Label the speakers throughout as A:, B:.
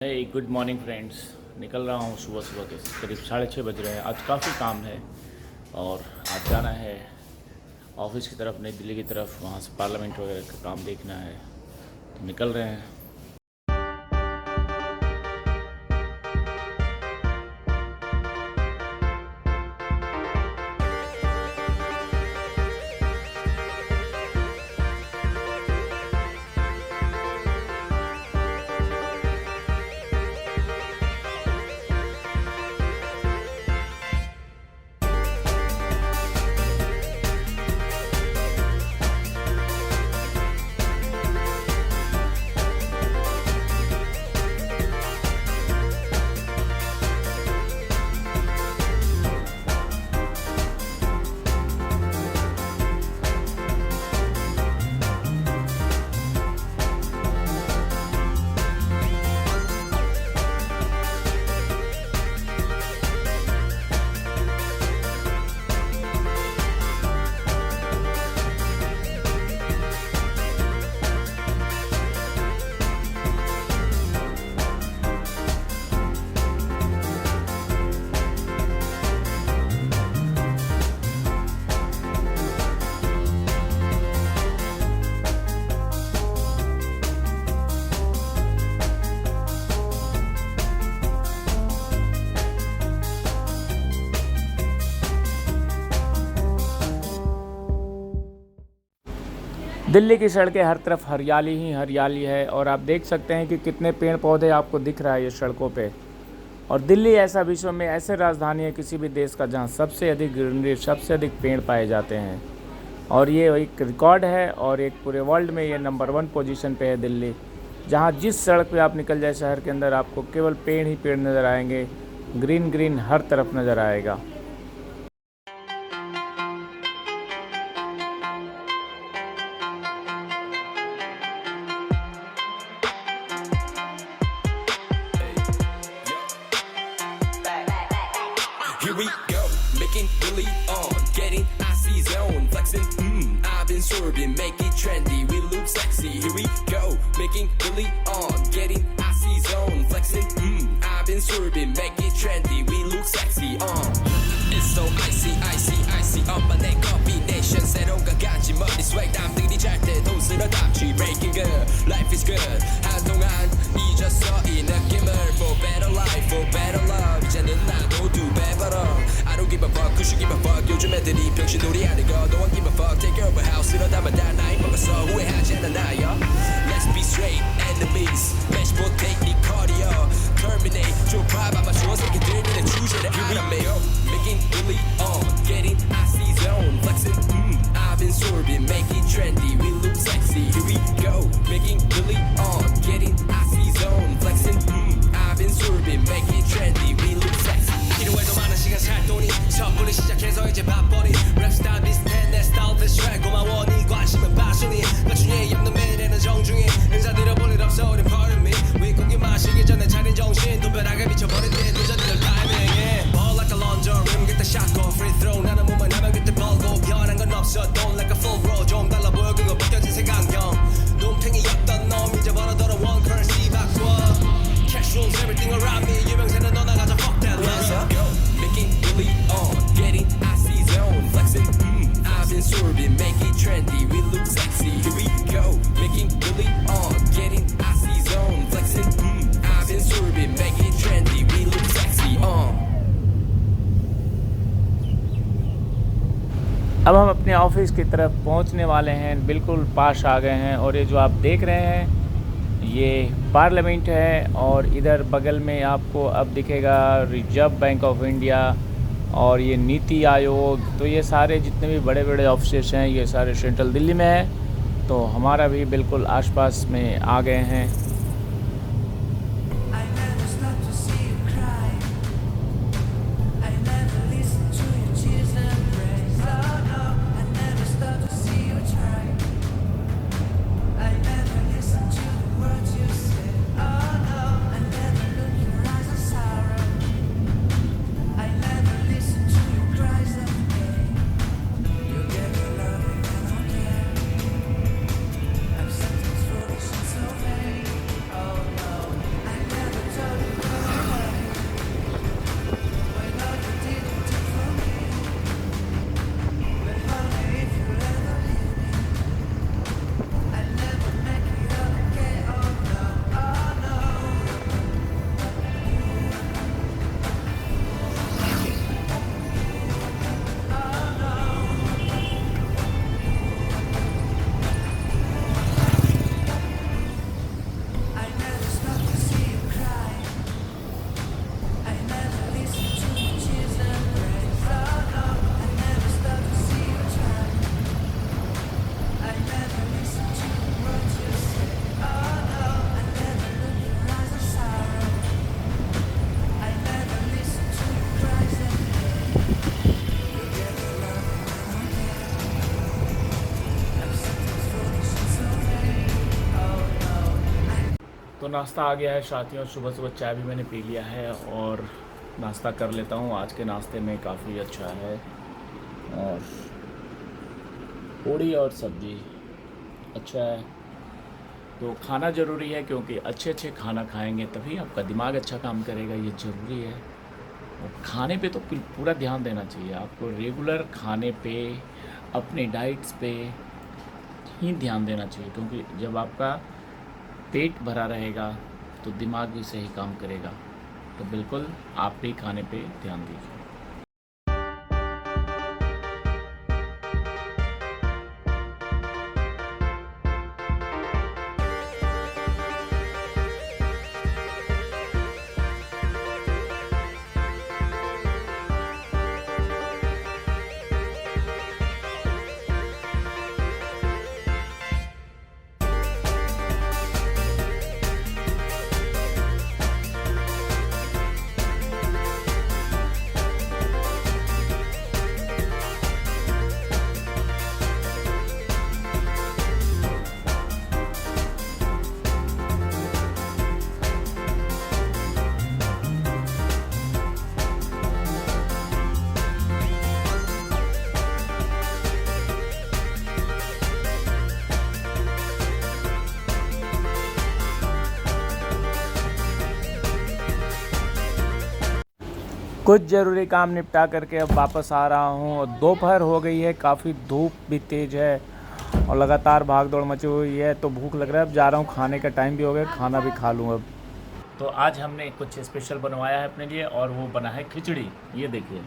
A: Good morning friends. निकल रहा हूँ सुबह सुबह के करीब 6:30 बज रहे हैं। आज काफ़ी काम है और आज जाना है ऑफिस की तरफ, नई दिल्ली की तरफ। वहाँ से पार्लियामेंट वगैरह का काम देखना है, तो निकल रहे हैं। दिल्ली की सड़कें हर तरफ हरियाली ही हरियाली है और आप देख सकते हैं कि कितने पेड़ पौधे आपको दिख रहा है ये सड़कों पे। और दिल्ली ऐसा विश्व में ऐसे राजधानी है किसी भी देश का जहां सबसे अधिक ग्रीनरी, सबसे अधिक पेड़ पाए जाते हैं। और ये एक रिकॉर्ड है और एक पूरे वर्ल्ड में ये नंबर 1 पोजीशन पे है दिल्ली, जहां जिस सड़क पे आप निकल जाए शहर के अंदर आपको केवल पेड़ ही पेड़ नज़र आएंगे। ग्रीन ग्रीन हर तरफ नज़र आएगा।
B: Here we go, making Billy on, getting icy zone, flexing, I've been swerving, make it trendy, we look sexy. Here we go, making Billy on, getting icy zone, flexing, I've been swerving, make it trendy, we look sexy. It's so icy, icy, icy, on my neck combination, 새로운가 같이 머리 swag, 남들이 잘 때도 쓸어담지, breaking good, life is good. 한동안 잊었어 이 느낌을, for better life, for better love. 이제는 나도 두 배 벌어. I don't give a fuck, you should give a fuck. 요즘 애들이 병신놀이 하는 거, no one give a fuck. Take care of a house, 이러다만 다 나이 먹었어. 후회하지 않아 나요. Let's be straight, enemies. Match potato, 네 cardio. Terminate, 좀 봐봐봐. 좋은 새끼들 미는 주제를 알아매요. Making really on, getting icy zone, flexing, I've been swerving, make it trendy, we look sexy. Here we go, making really on, getting icy zone, flexing, I've been swerving, make it trendy, we look sexy. 필요해도 많은 시간 살 돈이 섣불리 시작해서 이제 밥벌이 랩 스타일 비슷해 내 스타일 비슷해 고마워 네 관심은 바순이 나중에 없는 매일에는 정중히 인사 드려볼 일 없어 우린 pardon me 윗고기 마시기 전에 차린 정신 두 벼락에 미쳐버린 내 도전들 타이밍에 ball like a laundry rim get the shot go free throw 나는 몸만 하면 그때 벌고 변한 건 없어 don't like a full bro 좀 달라 보여 그거 벗겨진 색안경 눈탱이였던 놈 이제 벌어더러 one currency 바꿔 cash rules everything around me 유명세는 너 나가자 fuck that love go making really on getting icy zone flexing I've been swerving make it trendy we look sexy here we go making really on getting icy zone flexing I've been swerving make it trendy we look sexy
A: अब हम अपने office की तरफ पहुंचने वाले हैं, बिल्कुल पास आ गए हैं। और ये जो आप देख रहे हैं ये पार्लियामेंट है और इधर बगल में आपको अब दिखेगा रिजर्व बैंक ऑफ इंडिया और ये नीति आयोग। तो ये सारे जितने भी बड़े बड़े ऑफिस हैं ये सारे सेंट्रल दिल्ली में है। तो हमारा भी बिल्कुल आसपास में आ गए हैं। नाश्ता आ गया है साथियों, सुबह सुबह चाय भी मैंने पी लिया है और नाश्ता कर लेता हूँ। आज के नाश्ते में काफ़ी अच्छा है और पूड़ी और सब्ज़ी अच्छा है। तो खाना ज़रूरी है क्योंकि अच्छे अच्छे खाना खाएंगे तभी आपका दिमाग अच्छा काम करेगा, ये ज़रूरी है। और खाने पे तो पूरा ध्यान देना चाहिए आपको, रेगुलर खाने पे, अपने डाइट्स पे ही ध्यान देना चाहिए क्योंकि जब आपका पेट भरा रहेगा तो दिमाग भी सही काम करेगा। तो बिल्कुल आप भी खाने पे ध्यान दीजिए। कुछ ज़रूरी काम निपटा करके अब वापस आ रहा हूँ और दोपहर हो गई है, काफ़ी धूप भी तेज़ है और लगातार भाग दौड़ मची हुई है। तो भूख लग रहा है, अब जा रहा हूँ, खाने का टाइम भी हो गया, खाना भी खा लूँ अब। तो आज हमने कुछ स्पेशल बनवाया है अपने लिए और वो बना है खिचड़ी, ये देखिए।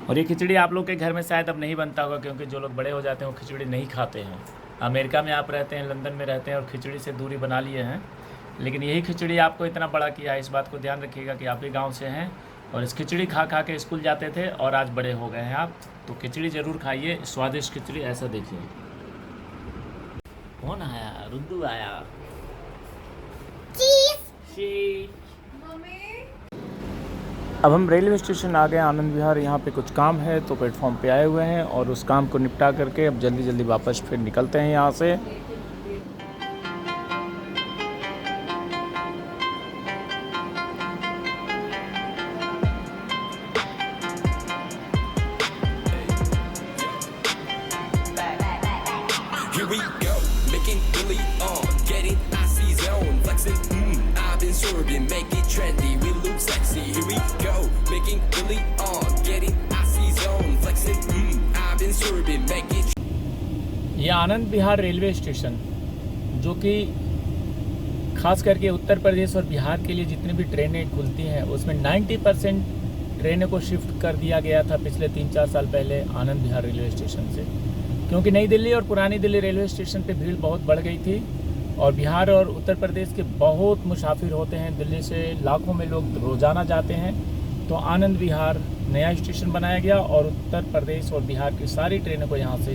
A: और ये खिचड़ी आप लोग के घर में शायद अब नहीं बनता होगा क्योंकि जो लोग बड़े हो जाते हैं वो खिचड़ी नहीं खाते हैं। अमेरिका में आप रहते हैं, लंदन में रहते हैं और खिचड़ी से दूरी बना लिए हैं, लेकिन यही खिचड़ी आपको इतना बड़ा किया है। इस बात को ध्यान रखिएगा कि आप भी गांव से हैं और इस खिचड़ी खा खा के स्कूल जाते थे और आज बड़े हो गए हैं आप। तो खिचड़ी ज़रूर खाइए, स्वादिष्ट खिचड़ी। ऐसा देखिए, कौन आया? रुद्दू आया। अब हम रेलवे स्टेशन आ गए आनंद विहार। यहाँ पे कुछ काम है तो प्लेटफॉर्म पे आए हुए हैं और उस काम को निपटा करके अब जल्दी जल्दी वापस फिर निकलते हैं यहाँ से।
B: Here we go, making Billy on, getting icy zone, flexing, I've been swerving, make it trendy, we look sexy. Here we go, making Billy on, getting icy zone, flexing, I've been swerving, make it.
A: ये Anand Vihar railway station, जो कि खास करके उत्तर प्रदेश और बिहार के लिए जितनी भी ट्रेनें खुलती हैं उसमें 90% ट्रेनों को शिफ्ट कर दिया गया था पिछले 3-4 साल पहले आनंद विहार रेलवे स्टेशन से, क्योंकि नई दिल्ली और पुरानी दिल्ली रेलवे स्टेशन पे भीड़ बहुत बढ़ गई थी और बिहार और उत्तर प्रदेश के बहुत मुसाफिर होते हैं। दिल्ली से लाखों में लोग रोज़ाना जाते हैं। तो आनंद विहार नया स्टेशन बनाया गया और उत्तर प्रदेश और बिहार की सारी ट्रेनों को यहाँ से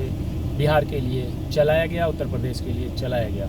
A: बिहार के लिए चलाया गया, उत्तर प्रदेश के लिए चलाया गया।